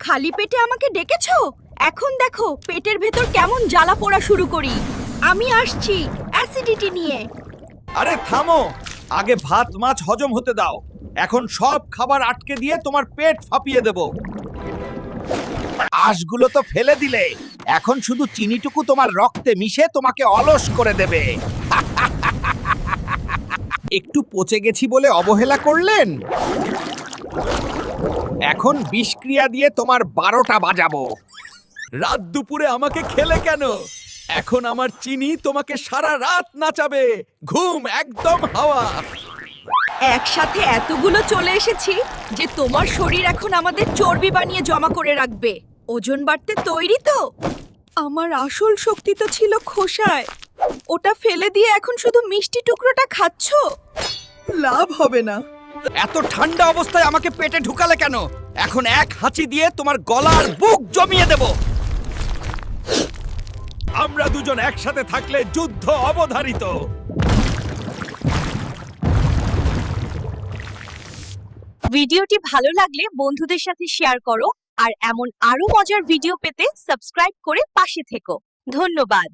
খালি পেটে আমাকে ডেকেছো? এখন দেখো পেটের ভেতর কেমন জ্বালা পোড়া শুরু করি। আমি আসছি অ্যাসিডিটি নিয়ে। আরে থামো, আগে ভাত মাছ হজম হতে দাও। এখন সব খাবার আটকে দিয়ে তোমার পেট ফাঁপিয়ে দেব। আঁশগুলো তো ফেলে দিলে, এখন শুধু চিনিটুকু তোমার রক্তে মিশে তোমাকে অলস করে দেবে। একটু পচে গেছি বলে অবহেলা করলেন? এখন বিষক্রিয়া দিয়ে তোমার 12টা বাজাবো। রাত দুপুরে আমাকে খেলে কেন? এখন আমার চিনি তোমাকে সারা রাত নাচাবে। ঘুম একদম হাওয়া। একসাথে এতগুলো চলে এসেছি যে তোমার শরীর এখন আমাদের চর্বি বানিয়ে জমা করে রাখবে। ওজন বাড়তে তৈরি তো? আমার আসল শক্তি তো ছিল খোসায়। ওটা ফেলে দিয়ে এখন শুধু মিষ্টি টুকরোটা খাচ্ছো। লাভ হবে না। এত ঠান্ডা অবস্থায় আমাকে পেটে ঢুকালে কেন? এখন এক হাঁচি দিয়ে তোমার গলার বুক জমিয়ে দেব। আমরা দুজন একসাথে থাকলে যুদ্ধ অবধারিত। ভিডিওটি ভালো লাগলে বন্ধুদের সাথে শেয়ার করো আর এমন আরো মজার ভিডিও পেতে সাবস্ক্রাইব করে পাশে থেকো। ধন্যবাদ।